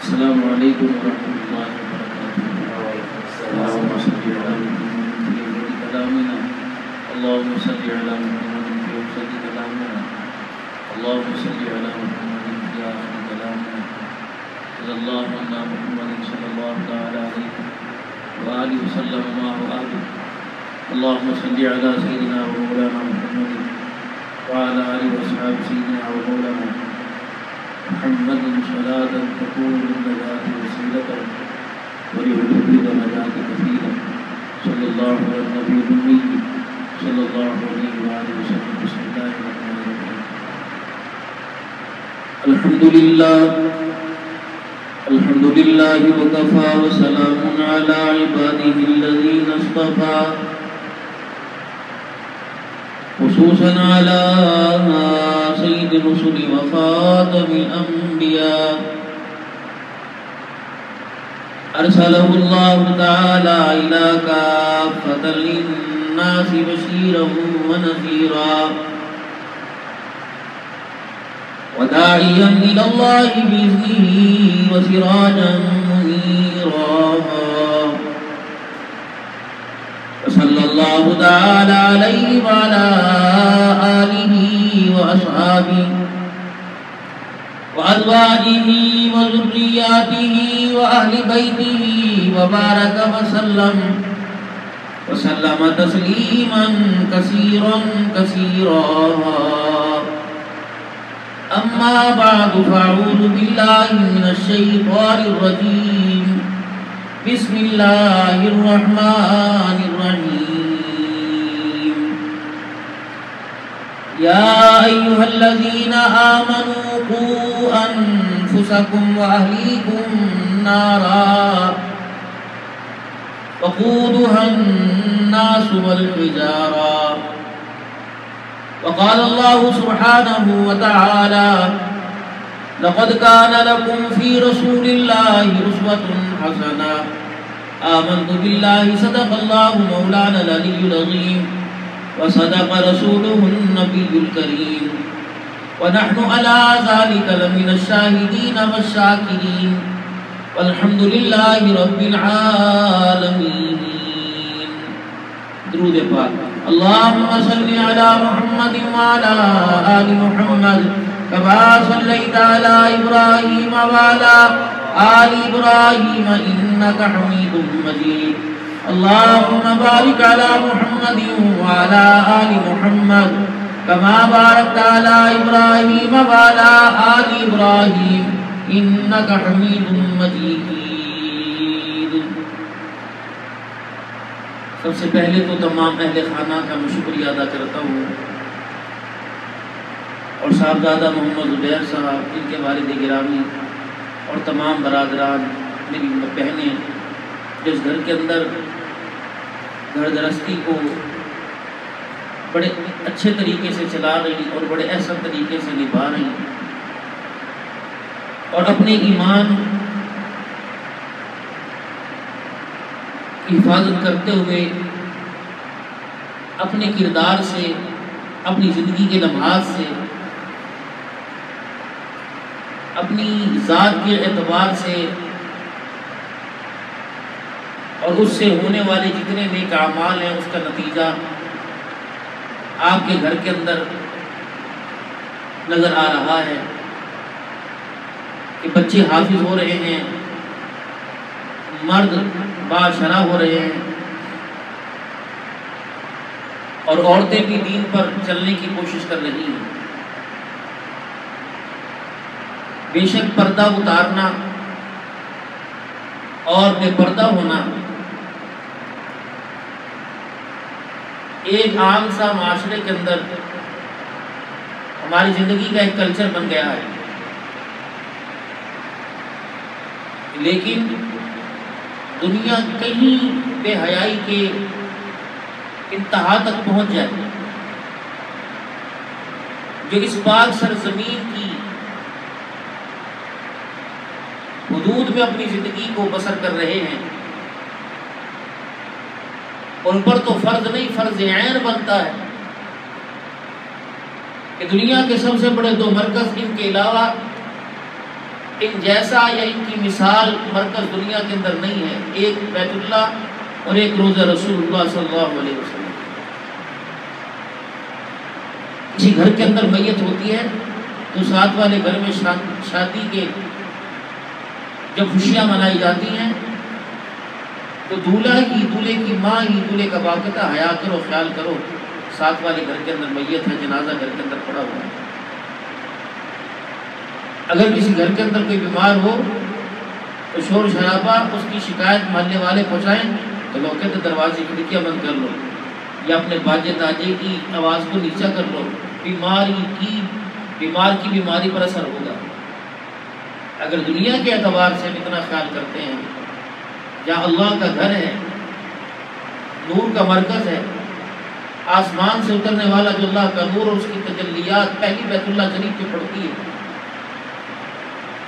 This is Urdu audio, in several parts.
السلام علیکم ورحمۃ اللہ وبرکاتہ. اللهم صل على محمد في كلامنا، اللهم صل على محمد في وسط كلامنا، اللهم صل على محمد في آخر كلامنا. صلی اللہ علیہ محمد صلی اللہ تعالی علیہ وآلہ وسلم وآلہ. اللهم صل على سيدنا ومولانا محمد وعلى آله وصحبه سيدنا ومولانا محمد صلاة تكون للنجاة وسيلة ولعلوم النجاة كفيلة. صلى الله على النبي الأمي صلى الله عليه وآله وسلم. بسم الله الرحمن الرحيم. الحمد لله وكفى وسلام على عباده الذين اصطفى، خصوصا على سيد الرسل وخاتم الأنبياء، أرسله الله تعالى إلى كافة للناس بشيرا ونذيرا وداعيا إلى الله بإذنه وسراجا منيرا. وصلى الله تعالى عليه وعلى آله وأصحابه وأزواجه وذرياته وأهل بيته وبارك وسلم تسليما كثيرا كثيرا. أما بعد، فأعوذ بالله من الشيطان الرجيم. بسم الله الرحمن الرحيم. يا أيها الذين آمنوا قوا أنفسكم وأهليكم نارا وقودها الناس والحجارة. وقال الله سبحانه وتعالى: لقد كان لكم في رسول الله أسوة حسنة. آمنت بالله صدق الله مولانا العلي العظيم وصدق رسوله النبي الكريم، ونحن على ذلك لمن الشاهدين والشاكرين، والحمد لله رب العالمين. درود پاک. اللهم صل على محمد وعلى آل محمد كما صليت على إبراهيم وعلى آل إبراهيم إنك حميد مجيد. اللهم بارك على محمد وعلى آل محمد كما باركت على إبراهيم وعلى آل إبراهيم إنك حميد مجيد. سب سے پہلے تو تمام اہل خانہ کا میں شکریہ ادا کرتا ہوں، اور صاحبزادہ محمد زبیر صاحب، ان کے والد گرامی، اور تمام برادران، میری بہنیں جس گھر کے اندر گھر گرہستی کو بڑے اچھے طریقے سے چلا رہی اور بڑے احسن طریقے سے نبھا رہی، اور اپنے ایمان حفاظت کرتے ہوئے اپنے کردار سے، اپنی زندگی کے لمحات سے، اپنی ذات کے اعتبار سے، اور اس سے ہونے والے جتنے نیک اعمال ہیں اس کا نتیجہ آپ کے گھر کے اندر نظر آ رہا ہے کہ بچے حافظ ہو رہے ہیں، مرد باشرح ہو رہے ہیں، اور عورتیں بھی دین پر چلنے کی کوشش کر رہی ہیں. بے شک پردہ اتارنا اور بے پردہ ہونا ایک عام سا معاشرے کے اندر ہماری زندگی کا ایک کلچر بن گیا ہے، لیکن دنیا کہیں بے حیائی کے انتہا تک پہنچ جائے جو اس پاک سرزمین کی حدود میں اپنی زندگی کو بسر کر رہے ہیں، ان پر تو فرض نہیں، فرض عین بنتا ہے کہ دنیا کے سب سے بڑے دو مرکز ان کے علاوہ ان جیسا یا ان کی مثال مرکز دنیا کے اندر نہیں ہے، ایک بیت اللہ اور ایک روضہ رسول اللہ صلی اللہ علیہ وسلم۔ کسی گھر کے اندر میت ہوتی ہے تو ساتھ والے گھر میں شادی کے جب خوشیاں منائی جاتی ہیں تو دولہا ہی، دولہے کی ماں ہی دولہے کا باقاعدہ حیا کرو، خیال کرو، ساتھ والے گھر کے اندر میت ہے، جنازہ گھر کے اندر پڑا ہوا ہے۔ اگر کسی گھر کے اندر کوئی بیمار ہو تو شور شرابہ اس کی شکایت محلے والے پہنچائیں تو لوگ کہتے دروازے کھڑکیاں بند کر لو یا اپنے باجے تاجے کی آواز کو نیچا کر لو، بیمار کی بیماری پر اثر ہوگا۔ اگر دنیا کے اعتبار سے ہم اتنا خیال کرتے ہیں، جہاں اللہ کا گھر ہے، نور کا مرکز ہے، آسمان سے اترنے والا جو اللہ کا نور اور اس کی تجلیات پہلی بیت اللہ شریف پہ پڑتی ہے،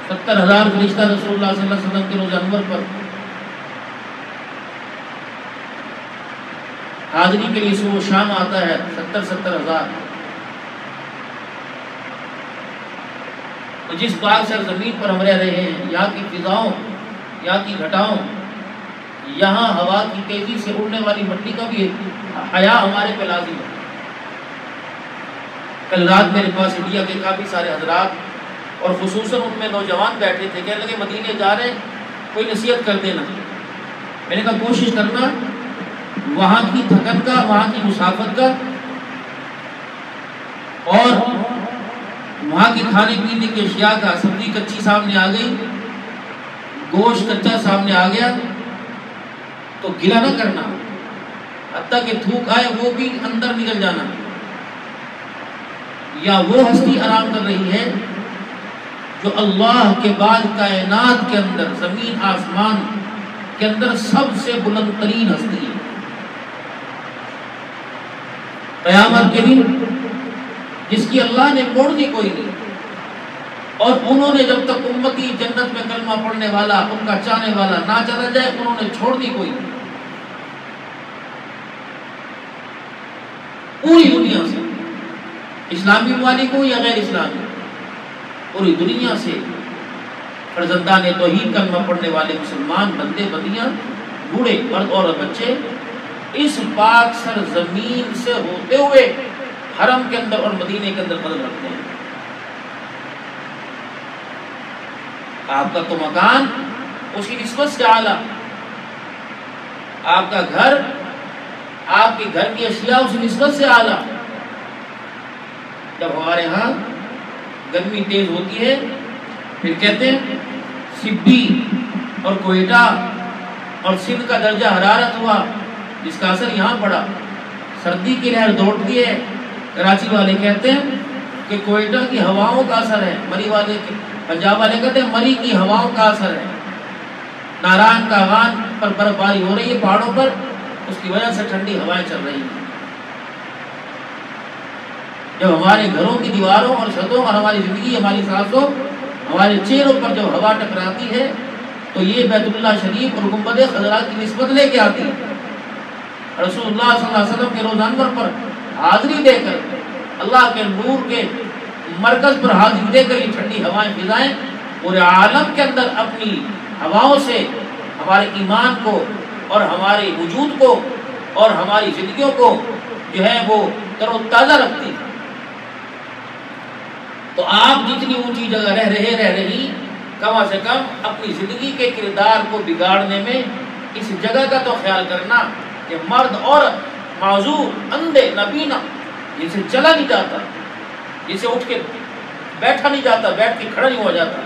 70,000 فرشتہ رسول اللہ صلی اللہ علیہ وسلم کے روز انور پر حاضری کے لیے صبح و شام آتا ہے، 70,000۔ تو جس پاک سرزمین پر ہم رہ رہے ہیں، یہاں کی فضاؤں، یہاں کی گھٹاؤں، یہاں ہوا کی تیزی سے اڑنے والی مٹی کا بھی حیا ہمارے پہ لازم ہے۔ کل رات میرے پاس انڈیا کے کافی سارے حضرات اور خصوصاً ان میں نوجوان بیٹھے تھے، کہنے لگے مدینے جا رہے ہیں، کوئی نصیحت کر دینا۔ میں نے کہا کوشش کرنا وہاں کی تھکن کا، وہاں کی مسافت کا اور وہاں کی کھانے پینے کی اشیاء کا، سبزی کچی سامنے آ گئی، گوشت کچا سامنے آ گیا تو گلا نہ کرنا، حتیٰ کہ تھوک آئے وہ بھی اندر نکل جانا۔ یا وہ ہستی آرام کر رہی ہے جو اللہ کے بعد کائنات کے اندر، زمین آسمان کے اندر سب سے بلند ترین ہستی ہے۔ قیامت کے دن جس کی اللہ نے موڑ دی کوئی نہیں، اور انہوں نے جب تک امتی جنت میں کلمہ پڑھنے والا، ان کا چاہنے والا نہ چلا جائے، انہوں نے چھوڑ دی کوئی نہیں۔ پوری دنیا سے، اسلامی ممالک ہو یا غیر اسلامی، پوری دنیا سے فرزندان توحید کلمہ پڑھنے والے مسلمان بندے بندیاں، بوڑھے مرد اور بچے اس پاک سرزمین سے ہوتے ہوئے حرم کے اندر اور مدینے کے اندر قدم رکھتے ہیں۔ آپ کا تو مکان اسی نسبت سے اعلیٰ، آپ کا گھر، آپ کے گھر کی اشیاء اسی نسبت سے اعلیٰ۔ جب ہمارے ہاں گرمی تیز ہوتی ہے پھر کہتے ہیں سبی اور کوئٹہ اور سندھ کا درجہ حرارت ہوا جس کا اثر یہاں پڑا، سردی کی لہر دوڑتی ہے۔ کراچی والے کہتے ہیں کہ کوئٹہ کی ہواؤں کا اثر ہے، مری والے پنجاب والے کہتے ہیں مری کی ہواؤں کا اثر ہے۔ نارائن کاغان پر برف باری ہو رہی ہے پہاڑوں پر، اس کی وجہ سے ٹھنڈی ہوائیں چل رہی ہیں۔ جب ہمارے گھروں کی دیواروں اور چھتوں اور ہماری زندگی، ہماری سانسوں، ہمارے چہروں پر جب ہوا ٹکراتی ہے تو یہ بیت اللہ شریف اور گنبد خضرا کی نسبت لے کے آتی ہے۔ رسول اللہ صلی اللہ علیہ وسلم کے روز انور پر حاضری دے کر، اللہ کے نور کے مرکز پر حاضری دے کر یہ ٹھنڈی ہوائیں فضائیں پورے عالم کے اندر اپنی ہواؤں سے ہمارے ایمان کو اور ہمارے وجود کو اور ہماری زندگیوں کو جو ہے وہ تر و تازہ رکھتی ہے۔ تو آپ جتنی اونچی جگہ رہ رہی کم از کم اپنی زندگی کے کردار کو بگاڑنے میں اس جگہ کا تو خیال کرنا کہ مرد عورت معذور، اندھے، نابینا، جسے چلا نہیں جاتا، جسے اٹھ کے بیٹھا نہیں جاتا، بیٹھ کے کھڑا نہیں ہو جاتا،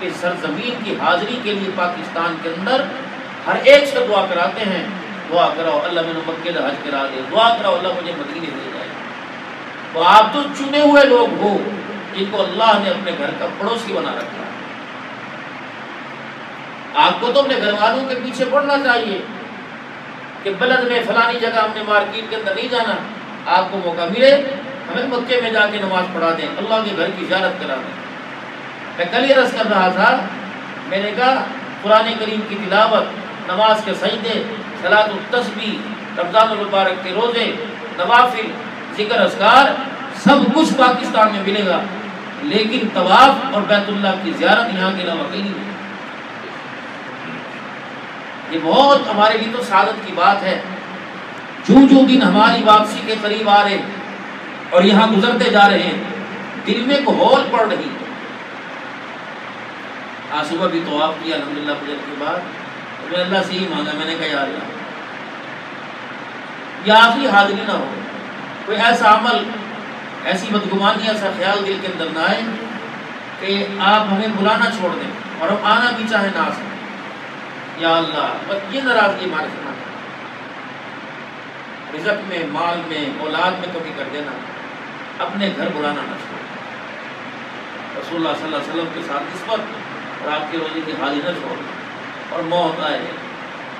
اس سرزمین کی حاضری کے لیے پاکستان کے اندر ہر ایک سے دعا کراتے ہیں، دعا کرو اللہ میں مکے دا حج کرا دے، دعا کرو اللہ مجھے مدینے لے جائے۔ تو آپ تو چنے ہوئے لوگ ہو جن کو اللہ نے اپنے گھر کا پڑوسی بنا رکھا ہے۔ آپ کو تو اپنے گھر والوں کے پیچھے پڑنا چاہیے کہ بلد میں فلانی جگہ ہم نے مارکیٹ کے اندر نہیں جانا، آپ کو موقع ملے ہمیں مکے میں جا کے نماز پڑھا دیں، اللہ کے گھر کی زیارت کرا دیں۔ میں کل یہ عرض کر رہا تھا، میں نے کہا قرآن کریم کی تلاوت، نماز کے سجدے، صلاۃ التسبیح، رمضان المبارک کے روزے، نوافل، ذکر اذکار، سب کچھ پاکستان میں ملے گا لیکن طواف اور بیت اللہ کی زیارت یہاں کے علاوہ کہیں نہیں. یہ بہت ہمارے لیے تو سعادت کی بات ہے. جو دن ہماری واپسی کے قریب آ رہے اور یہاں گزرتے جا رہے ہیں، دل میں کوہول پڑ رہی. آج صبح بھی طواف کیا الحمدللہ فجر کے بعد، میں اللہ سے ہی مانگا، میں نے کہا یا اللہ یہ آخری حاضری نہ ہو، کوئی ایسا عمل، ایسی بدگمانی، ایسا خیال دل کے اندر نہ آئے کہ آپ ہمیں بلانا چھوڑ دیں اور ہم آنا بھی چاہیں نہ آ سکیں. یا اللہ بس یہ ناراضگی ہمارے سے نہ کریں. رزق میں، مال میں، اولاد میں کمی کر دینا، اپنے گھر بلانا نہ چھوڑ. رسول اللہ صلی اللہ علیہ وسلم کے ساتھ نسبت اور آپ کے روزے کی حاضری نہ چھوڑ. اور موت آئے،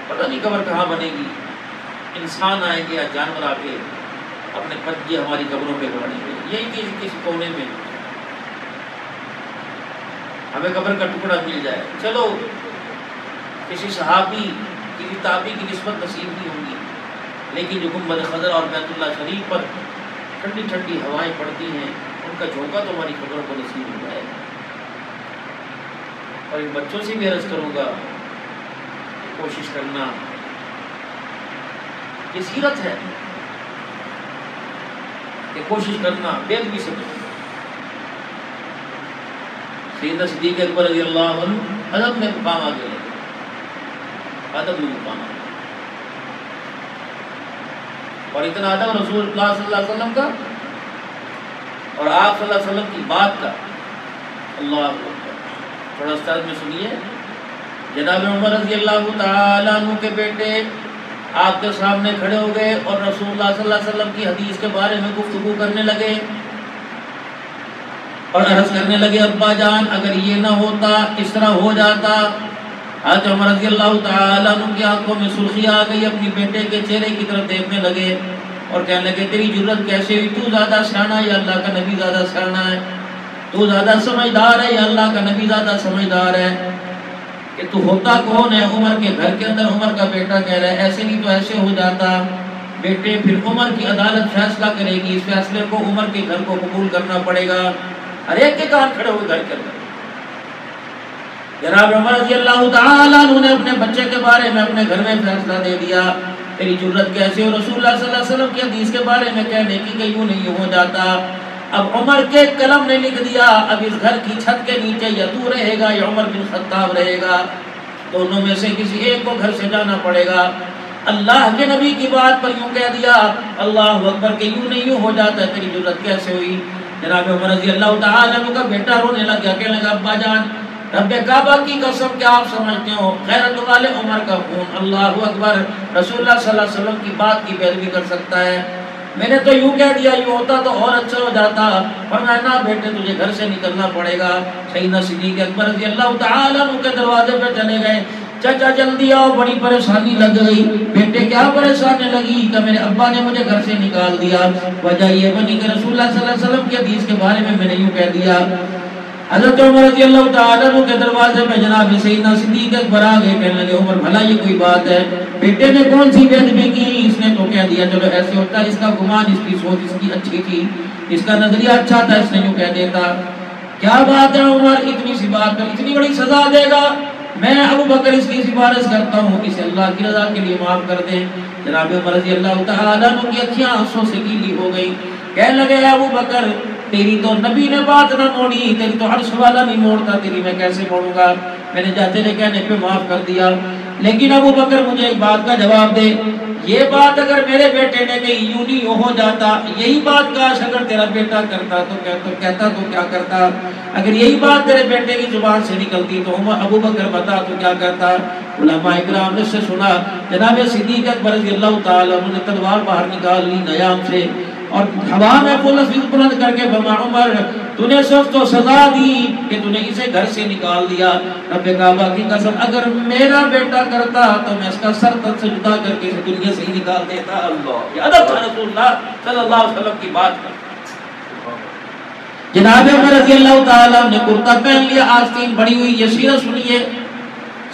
پتہ نہیں قبر کہاں بنے گی، انسان آئیں گے یا جانور آ کے اپنے پنجے ہماری قبروں پہ گاڑیں گے. یہی کسی کونے میں ہمیں قبر کا ٹکڑا مل جائے. چلو کسی صحابی کسی تابعی کی نسبت نصیب نہیں ہوگی، لیکن جو گنبد خضرا اور بیت اللہ شریف پر ٹھنڈی ٹھنڈی ہوائیں پڑتی ہیں، ان کا جھونکا تو ہماری قبروں کو نصیب ہو جائے. اور ان بچوں سے بھی عرض کروں گا، کوشش کرنا، یہ سیرت ہے کہ کوشش کرنا بے ادبی سے کرنا. سیدنا صدیق اکبر رضی اللہ عنہ ادب میں مقام آگے لے، ادب میں مقام آگے، اور اتنا ادب رسول اللہ صلی اللہ علیہ وسلم کا اور آپ صلی اللہ علیہ وسلم کی بات کا. اللہ اکبر. تھوڑا استاد میں سنیے. جناب عمر رضی اللہ تعالیٰ عنہ کے بیٹے آپ کے سامنے کھڑے ہو گئے اور رسول اللہ صلی اللہ علیہ وسلم کی حدیث کے بارے میں گفتگو کرنے لگے اور عرض کرنے لگے، ابا جان اگر یہ نہ ہوتا اس طرح ہو جاتا. حضرت عمر رضی اللہ تعالیٰ عنہ کی آنکھوں میں سرخی آ گئی، اپنی بیٹے کے چہرے کی طرف دیکھنے لگے اور کہنے لگے، تیری جرت کیسے ہوئی؟ تو زیادہ سیانا ہے یا اللہ کا نبی زیادہ سیانا ہے؟ تو زیادہ سمجھدار ہے یا اللہ کا نبی زیادہ سمجھدار ہے؟ کہ تو ہوتا کون ہے؟ عمر کے گھر کے اندر عمر کا بیٹا کہہ رہا ہے ایسے نہیں تو ایسے ہو جاتا. بیٹے پھر عمر کی عدالت فیصلہ کرے گی، اس فیصلے کو عمر کے گھر کو قبول کرنا پڑے گا. ہر ایک کے کان کھڑے ہوئے گھر کے اندر. جناب عمر رضی اللہ تعالیٰ عنہ نے اپنے بچے کے بارے میں اپنے گھر میں فیصلہ دے دیا. تیری جرت کیسے ہو رسول اللہ صلی اللہ علیہ وسلم کی حدیث کے بارے میں کہنے کی کہ یوں نہیں ہو جاتا. اب عمر کے قلم نے لکھ دیا، اب اس گھر کی چھت کے نیچے یا تو رہے گا یا عمر بن خطاب رہے گا، دونوں میں سے کسی ایک کو گھر سے جانا پڑے گا. اللہ کے نبی کی بات پر یوں کہہ دیا، اللہ اکبر، کہ یوں نہیں یوں ہو جاتا. تیری جرت کیسے ہوئی؟ جناب عمر رضی اللہ تعالیٰ عنہ کا بیٹا رونے لگا، کہنے لگا، ابا جان رب کعبہ کی قسم کیا آپ سمجھتے ہو غیرت والے عمر کا خون اللہ اکبر رسول اللہ صلی اللہ علیہ وسلم کی بات کی پیروی کر سکتا ہے؟ میں نے تو یوں کہہ دیا، یوں ہوتا تو اور اچھا ہو جاتا، فرمایا بیٹے تجھے گھر سے نکلنا پڑے گا. سیدنا صدیق اکبر رضی اللہ تعالیٰ عنہ کے دروازے پہ چلے گئے. چچا جلدی آؤ، بڑی پریشانی لگ گئی. بیٹے کیا پریشانی لگی؟ کہ میرے ابا نے مجھے گھر سے نکال دیا. وجہ یہ بنی کہ رسول اللہ صلی اللہ علیہ وسلم کی حدیث کے بارے میں نے یوں کہہ دیا. حضرت عمر رضی اللہ تعالیٰ عنہ کے دروازے پہ جناب سیدنا صدیق اکبر آ گئے. کہنے لگے، عمر بھلا یہ کوئی بات ہے؟ بیٹے نے کون سی بے ادبی کی؟ اس نے تو کہہ دیا چلو ایسے ہوتا ہے، اس کا گمان، اس کی سوچ اس کی اچھی تھی، اس کا نظریہ اچھا تھا، اس نے یوں کہہ دیتا. کیا بات ہے عمر، اتنی سی بات پر اتنی بڑی سزا دے گا؟ میں ابو بکر اس کی سفارش کرتا ہوں، اسے اللہ کی رضا کے لیے معاف کر دیں. جناب عمر رضی اللہ تعالیٰ عنہ کی اکھیاں آنسوں سے گیلی ہو گئی. کہنے لگے، ابو بکر تیری تو نبی نے بات نہ موڑی، تیری تو عرش والا نہیں موڑتا، تیری میں کیسے موڑوں گا؟ میں نے جاتے نے کہنے پہ معاف کر دیا. لیکن ابو بکر مجھے ایک بات کا جواب دے، یہ بات اگر میرے بیٹے نے کہی یوں نہیں ہو جاتا، یہی بات کاش اگر تیرا بیٹا کرتا تو کہتا تو کیا کرتا؟ اگر یہی بات تیرے بیٹے کی زبان سے نکلتی تو ابو بکر بتا تو کیا کرتا؟ علماء اکرام نے سے سنا جناب صدیق اکبر رضی اللہ تعالیٰ عنہ نے تلوار باہر نکال لی نیام سے اور ہوا میں بلند کر کے فرمایا، عمر تو نے سخت تو سزا دی کہ تو نے اسے گھر سے نکال دیا. رب کعبہ کی قسم اگر میرا بیٹا کرتا تو میں اس کا سر تن سے جدا کر کے اس دنیا سے ہی نکال دیتا. اللہ یہ ادب رسول اللہ صلی اللہ علیہ وسلم کی بات کر. جناب عمر رضی اللہ تعالیٰ نے کرتا پہن لیا، آستین بڑی ہوئی. یہ سیرت سنیے،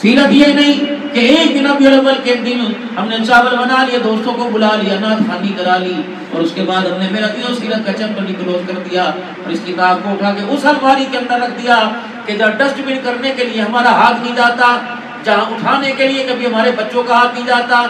سیرت یہ نہیں کہ ایک دن ربیع الاول کے دن ہم نے چاول بنا لیا، دوستوں کو بلا لیا، نعت خوانی کرا لی، اور اس کے بعد ہم نے میرا دل سیرت کا چیپٹر کلوز کر دیا اور اس کتاب کو اٹھا کے اس الماری کے اندر رکھ دیا کہ جہاں ڈسٹ بن کرنے کے لیے ہمارا ہاتھ نہیں جاتا، جہاں اٹھانے کے لیے کبھی ہمارے بچوں کا ہاتھ نہیں جاتا۔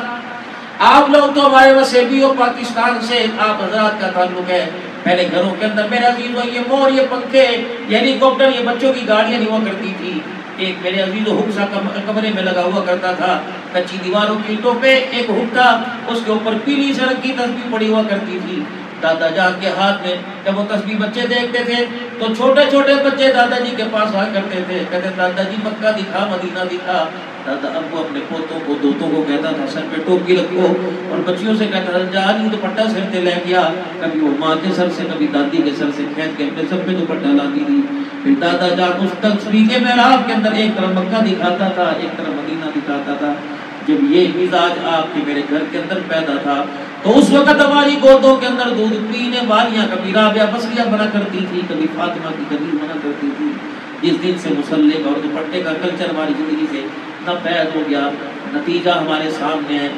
آپ لوگ تو ہمارے وسیبی ہو، پاکستان سے آپ حضرات کا تعلق ہے، پہلے گھروں کے اندر میرے عزیزوں یہ مور، یہ پنکھے، یہ ہیلی کاپٹر، یہ بچوں کی گاڑیاں نہیں ہوا کرتی تھی۔ ایک میرے عزیزوں ہک سا کمرے میں لگا ہوا کرتا تھا، کچی دیواروں کی اینٹوں پہ ایک ہک تھا، اس کے اوپر پیلی سے رنگ کی تسبیح پڑی ہوا کرتی تھی۔ دادا جان کے ہاتھ میں جب وہ تسبیح بچے دیکھتے تھے تو چھوٹے چھوٹے بچے دادا جی کے پاس آ کرتے تھے، کہتے دادا جی مکہ دکھا، مدینہ دکھا۔ دادا ابو اپنے پوتوں کو دوتوں کو کہتا تھا سر پہ ٹوپی رکھو، اور بچیوں سے کہتا تھا جا نہیں دوپٹہ سر پہ لے گیا، کبھی وہ ماں کے سر سے کبھی دادی کے سر سے کھینچ کے اپنے سر پہ دوپٹہ لاتی تھی۔ پھر دادا جان اس تسبیح کے محراب کے اندر ایک طرف مکہ دکھاتا تھا، ایک طرف مدینہ دکھاتا تھا۔ جب یہ مزاج آپ کے میرے گھر کے اندر پیدا تھا تو اس وقت ہماری گودوں کے اندر دودھ پینے والیاں کبھی رابعہ بصریہ بنا کرتی تھی، کبھی فاطمہ کی کبیر بنا کرتی تھی۔ جس دن سے مسلح کا اور دوپٹے کا کلچر ہماری زندگی سے ناپید ہو گیا، نتیجہ ہمارے سامنے ہے۔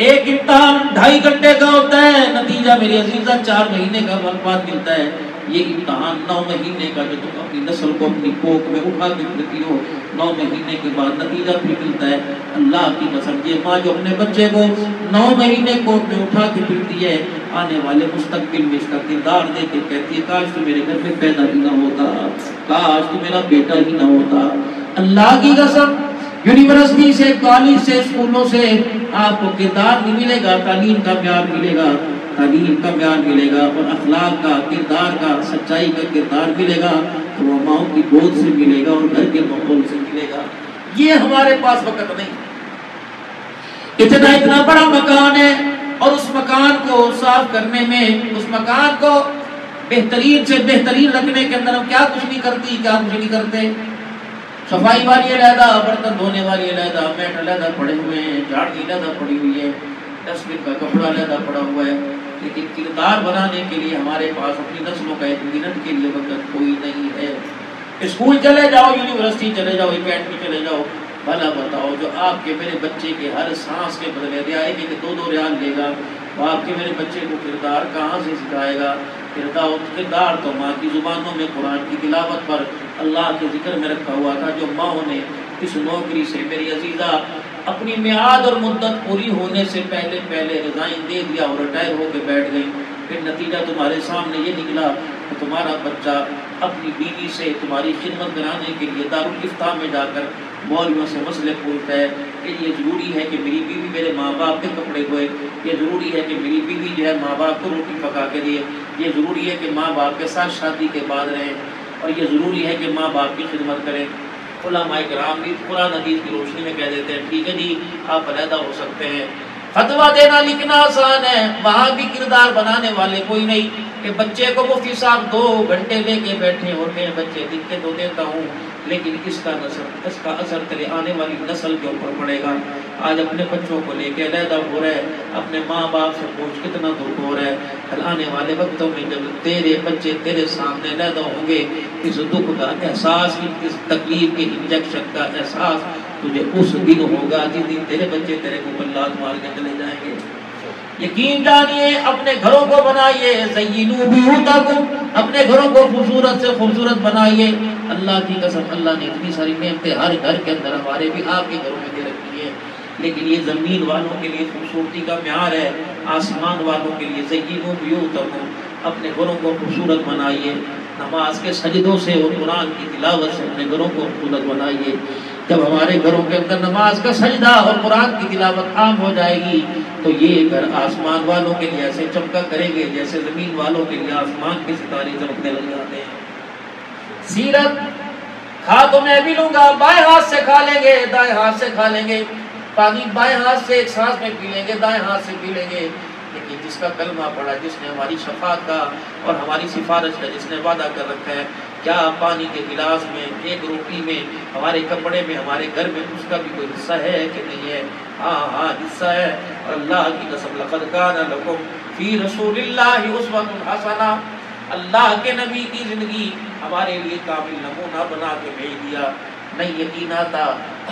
ایک امتحان 2.5 گھنٹے کا ہوتا ہے، نتیجہ میری عزیزہ 4 مہینے کا بعد ملتا ہے۔ یہ امتحان 9 مہینے کا جو تم اپنی نسل کو اپنی کوکھ میں اٹھا کے پھرتی ہو، 9 مہینے کے بعد نتیجہ پھر ملتا ہے۔ اللہ کی قسم یہ ماں جو اپنے بچے کو 9 مہینے کوکھ میں اٹھا کے پھرتی ہے، آنے والے مستقبل میں اس کا کردار دے کے کہتی ہے کاش تو میرے گھر میں پیدا ہی نہ ہوتا، کاش تو میرا بیٹا ہی نہ ہوتا۔ اللہ کی قسم یونیورسٹی سے، کالج سے، اسکولوں سے آپ کو کردار نہیں ملے گا، تعلیم کا معیار ملے گا، تعلیم کا معیار ملے گا، اور اخلاق کا، کردار کا، سچائی کا کردار ملے گا تو وہ ماؤں کی گود سے ملے گا اور گھر کے ماحول سے ملے گا۔ یہ ہمارے پاس وقت نہیں۔ اتنا بڑا مکان ہے اور اس مکان کو صاف کرنے میں، اس مکان کو بہترین سے بہترین رکھنے کے اندر ہم کیا کچھ نہیں کرتی، کیا کچھ نہیں کرتے۔ صفائی والی علیحدہ، برتن دھونے والی علیحدہ، میٹ علیحدہ پڑے ہوئے ہیں، جھاڑی علیحدہ پڑی ہوئی ہے، ڈسٹ بن کا کپڑا علیحدہ پڑا ہوا ہے، لیکن کردار بنانے کے لیے ہمارے پاس اپنی نسلوں کا 1 منٹ کے لیے وقت کوئی نہیں ہے۔ اسکول چلے جاؤ، یونیورسٹی چلے جاؤ، اکیڈمی چلے جاؤ، بھلا بتاؤ جو آپ کے میرے بچے کے ہر سانس کے بدلے رعایت کے 2 ریال لے گا، وہ آپ کے میرے بچے کو کردار کہاں سے سکھائے گا؟ کردار تو ماں کی زبانوں میں قرآن کی تلاوت پر اللہ کے ذکر میں رکھا ہوا تھا۔ جو ماں نے اس نوکری سے میری عزیزہ اپنی میعاد اور مدت پوری ہونے سے پہلے ریزائن دے دیا اور ریٹائر ہو کے بیٹھ گئی، پھر نتیجہ تمہارے سامنے یہ نکلا کہ تمہارا بچہ اپنی بیوی سے تمہاری خدمت کرانے کے لیے دارالافتاء میں جا کر مولویوں سے مسئلے پوچھتا ہے کہ یہ ضروری ہے کہ میری بیوی میرے ماں باپ کے کپڑے دھوئے، یہ ضروری ہے کہ میری بیوی جو ہے ماں باپ کو روٹی پکا کے دیے، یہ ضروری ہے کہ ماں باپ کے ساتھ شادی کے بعد رہیں، اور یہ ضروری ہے کہ ماں باپ کی خدمت کریں۔ علماء کرام بھی قرآن حدیث کی روشنی میں کہہ دیتے ہیں ٹھیک ہے جی آپ علیحدہ ہو سکتے ہیں۔ فتویٰ دینا لکھنا آسان ہے، وہاں بھی کردار بنانے والے کوئی نہیں کہ بچے کو مفتی صاحب 2 گھنٹے لے کے بیٹھے ہوتے ہیں، بچے لکھ کے تو دیتا ہوں لیکن اس کا اثر تیرے آنے والی نسل کے اوپر پڑے گا۔ آج اپنے بچوں کو لے کے علیحدہ ہو رہا ہے، اپنے ماں باپ سے پوچھ کتنا دکھ ہو رہا ہے۔ کل آنے والے وقتوں میں جب تیرے بچے تیرے سامنے علیحدہ ہوں گے، اس دکھ کا احساس، اس تکلیف کے انجیکشن کا احساس تجھے اس دن ہوگا جس دن تیرے بچے تیرے کو لات مار کے چلے جائیں گے۔ یقین جانیے، اپنے گھروں کو بنائیے، زینوا بیوتکم، اپنے گھروں کو خوبصورت سے خوبصورت بنائیے۔ اللہ کی قسم اللہ نے اتنی ساری نعمتیں ہر گھر کے اندر ہمارے بھی آپ کے گھروں میں دے رکھی ہیں، لیکن یہ زمین والوں کے لیے خوبصورتی کا معیار ہے، آسمان والوں کے لیے زینوا بیوتکم، اپنے گھروں کو خوبصورت بنائیے، نماز کے سجدوں سے اور قرآن کی تلاوت سے اپنے گھروں کو خوبصورت بنائیے۔ جب ہمارے گھروں کے اندر نماز کا سجدہ اور قرآن کی تلاوت عام ہو جائے گی تو یہ گھر آسمان والوں کے لیے ایسے چمکا کریں گے جیسے زمین والوں کے لیے آسمان کے ستارے چمکنے لگ جاتے ہیں۔ سیرت کھا تو میں بھی لوں گا، بائیں ہاتھ سے کھا لیں گے، دائیں ہاتھ سے کھا لیں گے، پانی بائیں ہاتھ سے ایک سانس میں پی لیں گے، دائیں ہاتھ سے پی لیں گے، لیکن جس کا کلمہ پڑھا، جس نے ہماری شفاعت کا اور ہماری سفارش کا جس نے وعدہ کر رکھا ہے، کیا پانی کے گلاس میں، ایک روٹی میں، ہمارے کپڑے میں، ہمارے گھر میں اس کا بھی کوئی حصہ ہے کہ نہیں ہے؟ ہاں حصہ ہے۔ اور اللہ کی قسم لقد کان لکم فی رسول اللہ اسوۃ حسنہ، اللہ کے نبی کی زندگی ہمارے لیے کامل نمونہ بنا کے بھیج دیا۔ نہیں یقین آتا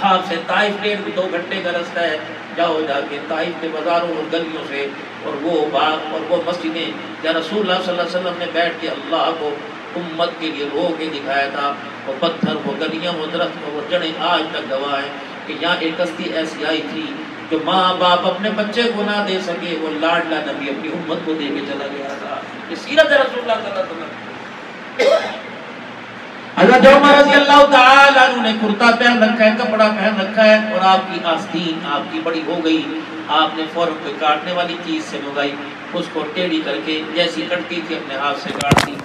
آپ سے طائف 1.5-2 گھنٹے کا رستہ ہے، جاؤ جا کے طائف کے بازاروں اور گلیوں سے اور وہ باغ اور وہ مسجدیں یا رسول اللہ صلی اللہ علیہ وسلم نے بیٹھ کے اللہ کو امت کے لیے رو کے دکھایا تھا، وہ پتھر وہ گلیاں وہ درخت وہ جڑیں آج تک گواہ ہیں کہ یہاں ایک کشتی ایسی آئی تھی جو ماں باپ اپنے بچے کو نہ دے سکے، وہ لاڈلا نبی اپنی امت کو دے کے چلا گیا تھا۔ یہ سیرت ہے رسول اللہ صلی اللہ علیہ وسلم۔ حضرت عمر رضی اللہ تعالی عنہ نے کرتا پہن رکھا ہے، کپڑا پہن رکھا ہے، اور آپ کی آستین آپ کی بڑی ہو گئی، آپ نے فوراً کوئی کاٹنے والی چیز سے منگائی، اس کو ٹیڑھی کر کے جیسی کٹتی تھی اپنے ہاتھ سے کاٹ دی۔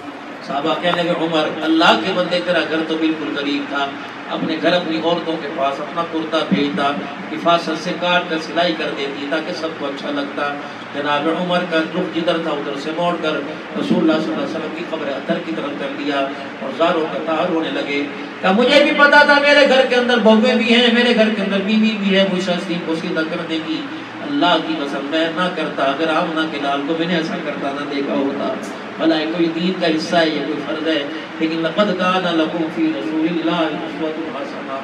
صحابہ کہنے لگے عمر اللہ کے بندے تیرا گھر تو بالکل قریب تھا، اپنے گھر اپنی عورتوں کے پاس اپنا کرتا بھیجتا، حفاظت سے کاٹ کر سلائی کر دیتی تاکہ سب کو اچھا لگتا۔ جناب عمر کا رخ جدھر تھا ادھر سے موڑ کر رسول اللہ صلی اللہ علیہ وسلم کی قبر اطہر کی طرف کر لیا اور زاروں کا تہار ہونے لگے۔ کہ مجھے بھی پتا تھا میرے گھر کے اندر بہویں بھی ہیں، میرے گھر کے اندر بیوی بھی ہے، وہ شخصی کو سیدھا کر دے گی۔ اللہ کی قسم میں نہ کرتا، اگر آمنہ کے لال کو میں نے ایسا کرتا نہ دیکھا ہوتا، بھلا یہ کوئی دین کا حصہ ہے، یہ کوئی فرض ہے، لیکن لقد کان لکم فی رسول اللہ اسوۃ حسنہ،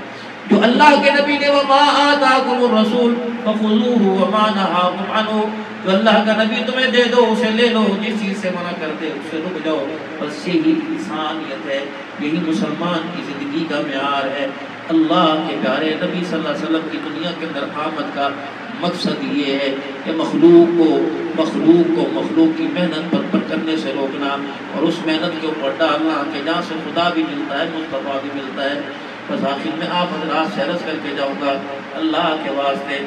جو اللہ کے نبی نے وما آتاکم الرسول فخذوہ وما نہاکم عنہ، جو اللہ کا نبی تمہیں دے دو اسے لے لو، جس چیز سے منع کر دے اس سے رک جاؤ۔ بس یہی انسانیت ہے، یہی مسلمان کی زندگی کا معیار ہے۔ اللہ کے پیارے نبی صلی اللہ علیہ وسلم کی دنیا کے اندر آمد کا مقصد یہ ہے کہ مخلوق کو کی محنت پر کرنے سے روکنا اور اس محنت کے اوپر ڈالنا کہ جہاں سے خدا بھی ملتا ہے مصطفیٰ بھی ملتا ہے۔ بس آخر میں آپ حضرات سے عرض کر کے جاؤں گا، اللہ کے واسطے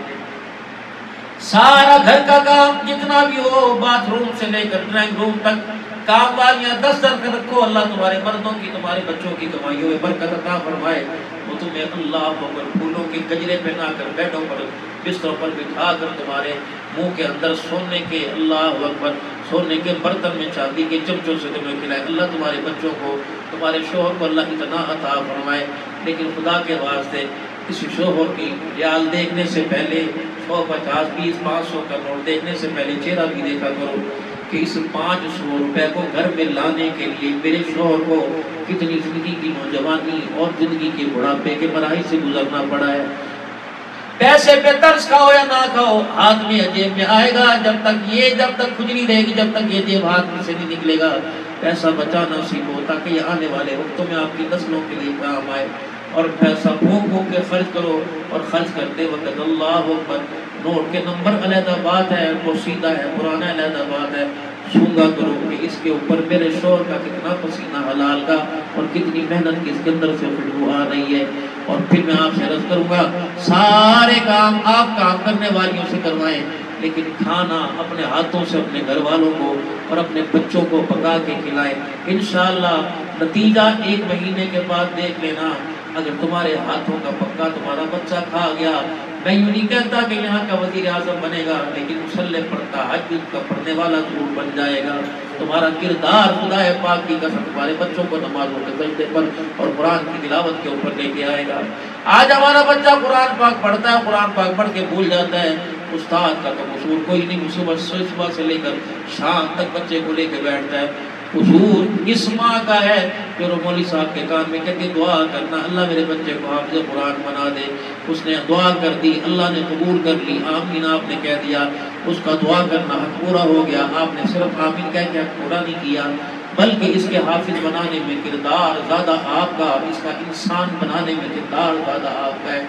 سارا گھر کا کام جتنا بھی ہو، باتھ روم سے لے کر ڈرائنگ روم تک، کام والیاں 10 کر رکھو، اللہ تمہارے مردوں کی تمہارے بچوں کی کمائیوں میں برکت عطا فرمائے، وہ تمہیں اللہ اکبر پھولوں کے گجرے پہنا کر بیڈوں پر بستروں پر بٹھا کر تمہارے منہ کے اندر سونے کے اللہ اکبر سونے کے برتن میں چاندی کے چمچوں سے تمہیں کھلائے۔ اللہ تمہارے بچوں کو تمہارے شوہر کو اللہ اتنا عطا فرمائے، لیکن خدا کے واسطے اس شوہر کی ریال دیکھنے سے پہلے 100 50 20 500 کا نوٹ دیکھنے سے پہلے چہرہ بھی دیکھا کرو کہ اس 500 روپے کو گھر میں لانے کے لیے میرے شوہر کو کتنی زندگی کی نوجوانی اور زندگی کے بڑھاپے کے مراحل سے گزرنا پڑا ہے۔ پیسے پہ ترس کھاؤ یا نہ کھاؤ، ہاتھ میں جیب میں آئے گا، جب تک کھجلی رہے گی، جب تک یہ جیب ہاتھ میں سے نہیں نکلے گا، پیسہ بچانا سیکھو تاکہ یہ آنے والے وقتوں میں آپ کی نسلوں کے لیے کام آئے۔ اور پیسہ بھوک بھوک کے خرچ کرو، اور خرچ کرتے وقت اللہ اکبر، نوٹ کے نمبر علیحدہ بات ہے، وہ سیدھا ہے، پرانا علیحدہ بات ہے، سونگا کرو کہ اس کے اوپر میرے شوہر کا کتنا پسینہ حلال کا اور کتنی محنت کی اس کے اندر سے خوشبو آ رہی ہے۔ اور پھر میں آپ سے عرض کروں گا، سارے کام آپ کام کرنے والیوں سے کروائیں، لیکن کھانا اپنے ہاتھوں سے اپنے گھر والوں کو اور اپنے بچوں کو پکا کے کھلائیں۔ انشاءاللہ نتیجہ 1 مہینے کے بعد دیکھ لینا، اگر تمہارے ہاتھوں کا پکا تمہارا بچہ کھا گیا، میں یوں نہیں کہتا کہ یہاں کا وزیر اعظم بنے گا، لیکن مصلی پڑھتا تہجد کا پڑھنے والا ضرور بن جائے گا۔ تمہارا کردار خدا پاک کی قسم تمہارے بچوں کو نمازوں کے سجدے پر اور قرآن کی تلاوت کے اوپر لے کے آئے گا۔ آج ہمارا بچہ قرآن پاک پڑھتا ہے، قرآن پاک پڑھ کے بھول جاتا ہے، استاد کا تو قصور کوئی نہیں، صبح سے لے کر شام تک بچے کو لے کے بیٹھتا ہے۔ قصور اس ماں کا ہے جو مولوی صاحب کے کان میں کہتے دعا کرنا، اللہ میرے بچے کو حافظ قرآن بنا دے۔ اس نے دعا کر دی، اللہ نے قبول کر لی، آمین آپ نے کہہ دیا، اس کا دعا کرنا حق پورا ہو گیا۔ آپ نے صرف آمین کہہ کے حق پورا نہیں کیا، بلکہ اس کے حافظ بنانے میں کردار زیادہ آپ کا، اس کا انسان بنانے میں کردار زیادہ آپ کا ہے۔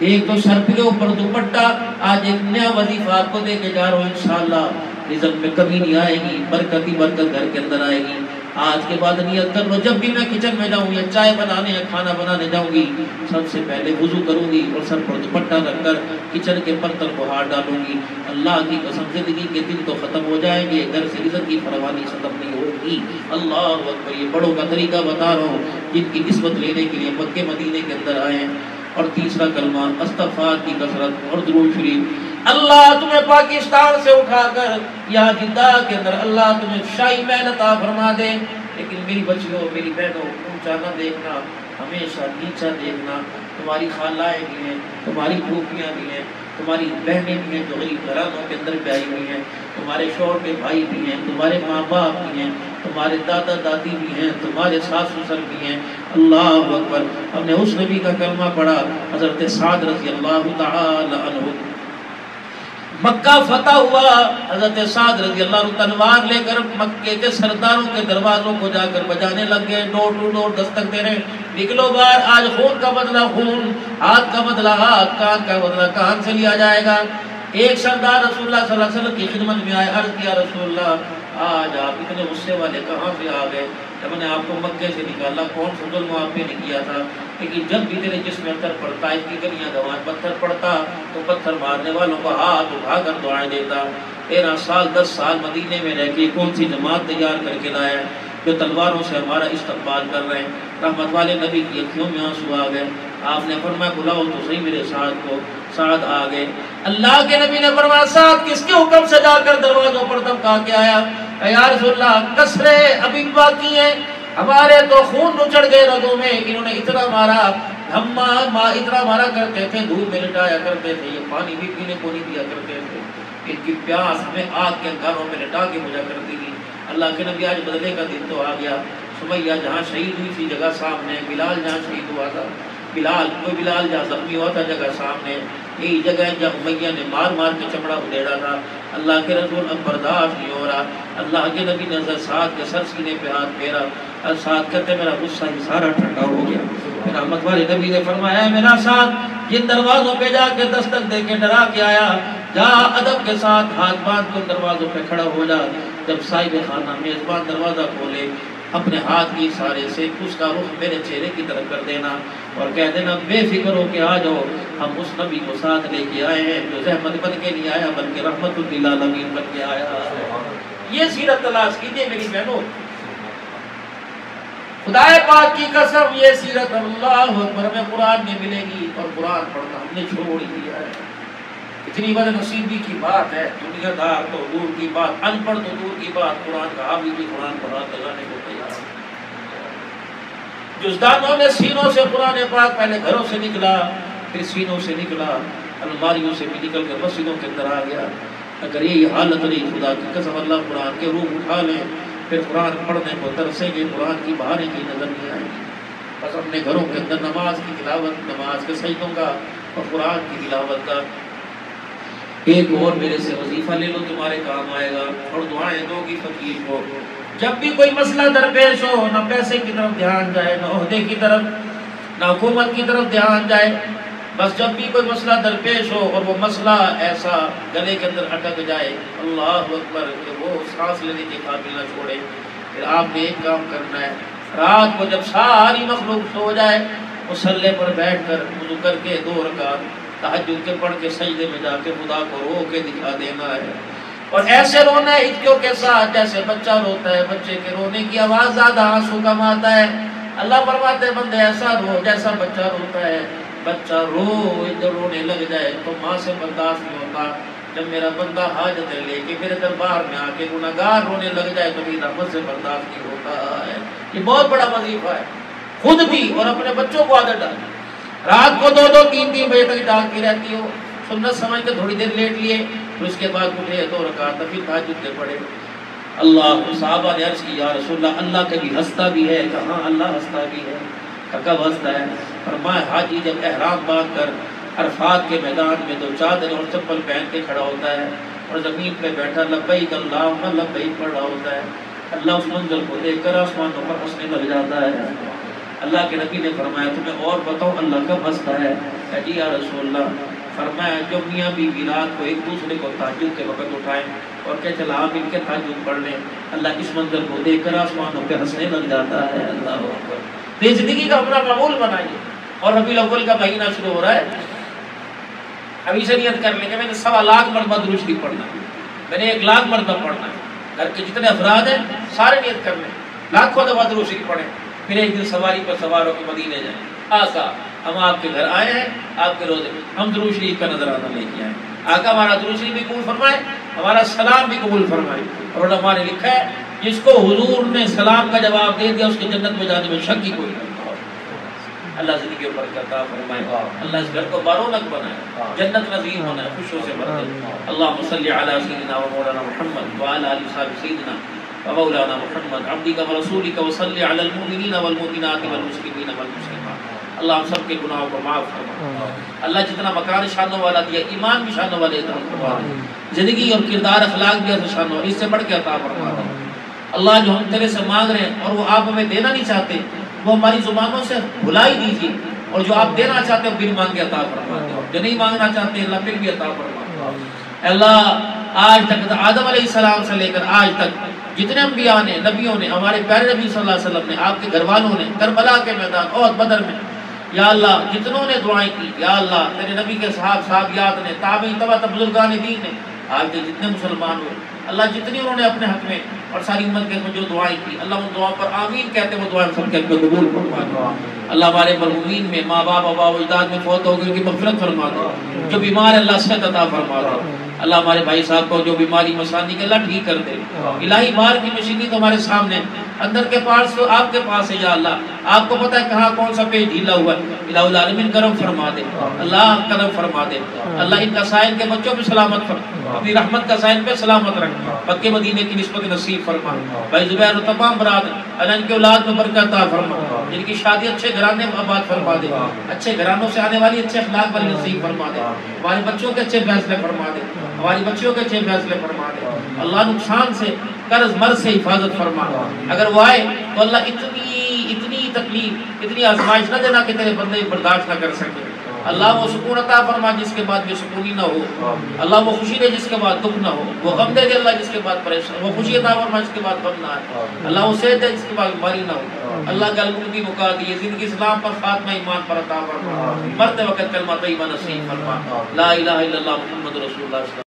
ایک تو سر کے اوپر دوپٹہ، آج ایک نیا وظیفہ آپ کو دے کے جا رہا ہوں، انشاءاللہ رزق میں کمی نہیں آئے گی، برکت ہی برکت گھر کے اندر آئے گی۔ آج کے بعد نیت کر لو، جب بھی میں کچن میں جاؤں یا چائے بنانے یا کھانا بنانے جاؤں گی، سب سے پہلے وضو کروں گی اور سر پر دوپٹہ رکھ کر کچن کے برتن کو ہاتھ ڈالوں گی۔ اللہ کی قسم زندگی کے دن تو ختم ہو جائیں گے، گھر سے رزق کی فراوانی ختم نہیں ہوگی۔ اللہ اکبر، یہ بڑوں کا طریقہ بتا رہا ہوں جن کی نسبت لینے کے لیے مکے مدینے کے اندر آئے ہیں۔ اور تیسرا کلمہ استغفار کی کثرت اور درود شریف۔ اللہ تمہیں پاکستان سے اٹھا کر یا جدہ کے اندر اللہ تمہیں شاہی محل عطا فرما دے، لیکن میری بچیوں میری بہنوں اونچا نہ دیکھنا، ہمیشہ نیچا دیکھنا. تمہاری خالائیں بھی ہیں, تمہاری پھوپھیاں بھی ہیں, تمہاری بہنیں بھی ہیں جو غریب گھرانوں کے اندر بیائی ہوئی ہیں, تمہارے شوہر کے بھائی بھی ہیں, تمہارے ماں باپ بھی ہیں, تمہارے دادا دادی بھی ہیں, تمہارے ساس سسر بھی ہیں. اللہ اکبر. ہم نے اس نبی کا کلمہ پڑھا, حضرت سعد رضی اللہ تعالی عنہ. مکہ فتح ہوا, حضرت سعد رضی اللہ عنہ تلوار لے کر مکے کے سرداروں کے دروازوں کو جا کر بجانے لگ گئے, ڈور ٹو ڈور دستک دے رہے, نکلو باہر, آج خون کا بدلہ خون, ہاتھ کا بدلہ ہاتھ, کان کا بدلہ کان سے لیا جائے گا. ایک سردار رسول اللہ صلی اللہ علیہ وسلم کی خدمت میں آئے, عرض کیا رسول اللہ آج آپ اتنے غصے والے کہاں سے آ گئے؟ جب میں نے آپ کو مکے سے نکالا کون سا ظلم آپ نے کیا تھا؟ لیکن جب بھی تیرے جسم میں پتھر پڑتا, اس کی گلیاں گوان پتھر پڑتا تو پتھر مارنے والوں کو ہاتھ اٹھا کر دعائیں دیتا. 13 سال 10 سال مدینے میں رہ کے کون سی جماعت تیار کر کے لایا ہے جو تلواروں سے ہمارا استقبال کر رہے ہیں؟ رحمت والے نبی کی اکھیوں میں آنسو آ گئے. آپ نے فرمایا بلاؤ تو صحیح میرے ساتھ کو. سعد آ گئے. اللہ کے نبی نے فرمایا سعد کس کے حکم سے جا کر دروازوں پر دھمکا کے آیا؟ یا رسول اللہ کسرے ابھی باقی ہیں, ہمارے تو خون نچڑ گئے رگوں میں, انہوں نے اتنا مارا, ہم اتنا مارا کرتے تھے, دھوپ میں لٹایا کرتے تھے, یہ پانی بھی پینے کو نہیں دیا کرتے تھے, ان کی پیاس ہمیں آگ کے انگاروں میں لٹا کے بجھا کرتی تھی. اللہ کے نبی آج بدلے کا دن تو آ گیا. سمیہ جہاں شہید ہوئی تھی جگہ سامنے, بلال جہاں شہید ہوا تھا, بلال جہاں زخمی ہوا تھا جگہ سامنے, یہی جگہ جہاں امیہ نے مار مار کے چمڑا ادھیڑا تھا. اللہ کے رسول اب برداشت نہیں ہو رہا. اللہ کے نبی نے حضرت سعد کے سر سینے پہ ہاتھ پھیرا. سعد کہتے میرا غصہ ہی سارا ٹھنڈا ہو گیا. پھر رحمت والے نبی نے فرمایا میرا سعد جن دروازوں پہ جا کے دستک دے کے ڈرا کے آیا, جا ادب کے ساتھ ہاتھ باندھ کر دروازوں پہ کھڑا ہو جا. جب صاحب خانہ میزبان دروازہ کھولے اپنے ہاتھ کی اشارے سے اس کا رخ میرے چہرے کی طرف کر دینا اور کہہ دینا بے فکر ہو کے آ جاؤ, ہم اس نبی کو ساتھ لے کے آئے ہیں جو زحمت بن کے نہیں آیا بلکہ رحمت للعالمین بن کے آیا. یہ سیرت تلاش کیجیے میری بہنوں, خدا پاک کی قسم یہ سیرت اللہ اکبر میں قرآن میں ملے گی. اور قرآن پڑھنا ہم نے چھوڑ دیا ہے. اتنی بد نصیبی کی بات ہے, دنیا دار تو دور کی بات, ان پڑھ تو دور کی بات, قرآن کا حافظ بھی قرآن پر ہاتھ لگانے کو تیار ہے. جزدانوں نے سینوں سے قرآن پاک پہلے گھروں سے نکلا, پھر سینوں سے نکلا, الماریوں سے بھی نکل کر مسجدوں کے اندر آ گیا. اگر یہی حالت نہیں, خدا کی قسم اللہ قرآن کے روح اٹھا لیں, پھر قرآن پڑھنے کو ترسیں گے, قرآن کی بہاریں کی نظر نہیں آئیں گی. بس اپنے گھروں کے اندر نماز کی تلاوت, نماز کے سجدوں کا اور قرآن کی تلاوت کا. ایک اور میرے سے وظیفہ لے لو, تمہارے کام آئے گا, اور دعائیں دو گی فقیر کو. جب بھی کوئی مسئلہ درپیش ہو, نہ پیسے کی طرف دھیان جائے, نہ عہدے کی طرف, نہ حکومت کی طرف دھیان جائے. بس جب بھی کوئی مسئلہ درپیش ہو اور وہ مسئلہ ایسا گلے کے اندر اٹک جائے, اللہ اکبر, کہ وہ سانس لینے کے قابل نہ چھوڑے, پھر آپ نے ایک کام کرنا ہے. رات کو جب ساری مخلوق سو جائے, مصلے پر بیٹھ کر وضو کر کے 2 رکعت تہجد کے پڑھ کے سجدے میں جا کے خدا کو رو کے دکھا دینا ہے. اور ایسے رونا ہے ہچکیوں کے ساتھ جیسے بچہ روتا ہے, بچے کے رونے کی آواز زیادہ آنسو کم آتا ہے. اللہ فرماتے ہیں بندے ایسا رو جیسا بچہ روتا ہے. بچہ جب رونے لگ جائے تو ماں سے برداشت نہیں ہوتا. جب میرا بندہ حاجت لے کے میرے دربار میں آ کے گناہگار رونے لگ جائے تو میری رحمت سے برداشت نہیں ہوتا ہے. یہ بہت بڑا وظیفہ ہے. خود بھی اور اپنے بچوں کو عادت ڈالیں. رات کو 2-2, 3-3 بجے تک جاگتی رہتی ہو, سنت سمجھ کے تھوڑی دیر لیٹ لیے, پھر اس کے بعد اٹھے 2 رکعت پھر تہجد کے پڑھے. اللہ, صحابہ نے عرض کی یا رسول اللہ کبھی ہنستا بھی ہے؟ کہاں اللہ ہنستا بھی ہے. کب ہنستا ہے؟ فرمایا حاجی جب احرام باندھ کر عرفات کے میدان میں 2 چادر اور چپل پہن کے کھڑا ہوتا ہے اور زمین پہ بیٹھا لبیک اللہم لبیک پڑھ رہا ہوتا ہے, اللہ اس منظر کو دیکھ کر آسمانوں پر ہنسنے لگ جاتا ہے. اللہ کے نبی نے فرمایا تمہیں اور بتاؤ اللہ کب ہنستا ہے؟ جی یا رسول اللہ. فرمایا جو میاں بیوی رات کو ایک دوسرے کو تہجد کے وقت اٹھائیں اور کہ چلا آپ مل کے تہجد پڑھ لیں, اللہ اس منظر کو دیکھ کر آسمانوں پہ ہنسنے لگ جاتا ہے. اللہ اکبر. تو زندگی کا اپنا معمول بنائیے. اور ربیع الاول کا مہینہ شروع ہو رہا ہے, ابھی سے نیت کر لیں کہ میں نے 1.25 لاکھ مرتبہ درود شریف پڑھنا ہے, میں نے 1 لاکھ مرتبہ پڑھنا ہے. گھر کے جتنے افراد ہیں سارے نیت کر لیں, لاکھوں دفعہ درود شریف پڑھیں. پھر ایک دن سواری پر سوار ہو کے مدینے جائیں. آقا ہم آپ کے گھر آئے ہیں, آپ کے روزے ہم درود شریف کا نظرانہ لے کے آئے. آقا ہمارا درود شریف بھی قبول فرمائے, ہمارا سلام بھی قبول فرمائے. اور علماء نے لکھا ہے جس کو حضور نے سلام کا جواب دے دیا اس کے جنت میں جانے میں شک ہی کوئی نہیں. اللہ زندگی پر برکت عطا فرمائے، اللہ اس گھر کو بارونق بنائے، جنت نظیر بنائے، خوشیوں سے بھر دے۔ اللہم صلی علی سیدنا و مولانا محمد وعلی آل صحابہ سیدنا و مولانا محمد عبدک و رسولک و صلی علی المؤمنین والمؤمنات والمسلمین والمسلمات۔ اللہ ہم سب کے گناہوں کو معاف فرما، اللہ جتنا مکان شانوں والا دیا، ایمان بھی شانوں والے عطا فرما دے، زندگی اور کردار اخلاق بھی ایسے شانوں والے، اس سے بڑھ کے عطا فرما دے۔ اللہ جو ہم تیرے سے مانگ رہے ہیں اور وہ آپ ہمیں دینا نہیں چاہتے، وہ ہماری زبانوں سے بھلا ہی دیجیے، اور جو آپ دینا چاہتے ہیں بن مانگ کے عطا فرما دے، جو نہیں مانگنا چاہتے اللہ پھر بھی عطا فرما دے۔ اللہ آج تک آدم علیہ السلام سے لے کر آج تک جتنے انبیاء نے، نبیوں نے، ہمارے پیارے نبی صلی اللہ علیہ وسلم نے، آپ کے گھر والوں نے، کربلا کے میدان اور بدر میں یا اللہ جتنوں نے دعائیں کی، یا اللہ تیرے نبی کے صحابیات نے، تابعین تبع بزرگان دین نے، آج کے جتنے مسلمان ہوئے اللہ جتنی انہوں نے اپنے حق میں اور ساری امت کے جو دعائیں کی، اللہ ان دعاؤں پر آمین کہتے وہ دعائیں سب کے قبول فرما دے۔ اللہ ہمارے مرحومین میں ماں باپ ابا و اجداد میں فوت ہو گئے ان کی مغفرت فرما دے، جو بیمار ہے اللہ صحت عطا فرما دے۔ اللہ ہمارے بھائی صاحب کو جو بیماری مسانی کے اللہ ٹھیک کر دے۔ الہی مار کی مشینی تو ہمارے سامنے اندر کے پاس تو آپ کے پاس ہے، یا اللہ آپ کو پتہ ہے کہاں کون سا پیج ڈھیلا ہوا ہے، الہ العالمین کرم فرما دے، اللہ کرم فرما دے۔ اللہ ان قصائن کے بچوں پہ سلامت فرما، اپنی رحمت کا سائن پہ سلامت رکھ، مکے مدینے کی نسبت نصیب فرما۔ بھائی زبیر اور تمام برادر اللہ ان کے اولاد میں برکت عطا فرما، جن کی شادی اچھے گھرانے میں آباد فرما دے، اچھے گھرانوں سے آنے والی اچھے اخلاق والی نصیب فرما دے، ہمارے بچوں کے اچھے فیصلے فرما دے، ہماری بچیوں کے اچھے فیصلے فرما دے۔ اللہ نقصان سے، قرض مرض سے حفاظت فرما، اگر وہ آئے تو اللہ اتنی تکلیف، اتنی آزمائش نہ دینا کہ تیرے بندے برداشت نہ کر سکے۔ اللہ وہ سکون عطا فرما جس کے بعد بے سکونی نہ ہو، اللہ وہ خوشی دے جس کے بعد دکھ نہ ہو، وہ غم دے اللہ جس کے بعد پریشان، وہ خوشی عطا فرما جس کے بعد غم نہ آئے، اللہ وہ صحت دے جس کے بعد بیماری نہ ہو، اللہ کا الملک بھی مکا دیے، زندگی اسلام پر، خاتمہ ایمان پر عطا فرما، مرتے وقت کلمہ طیبہ نصیب فرما، لا الہ الا اللہ محمد رسول اللہ۔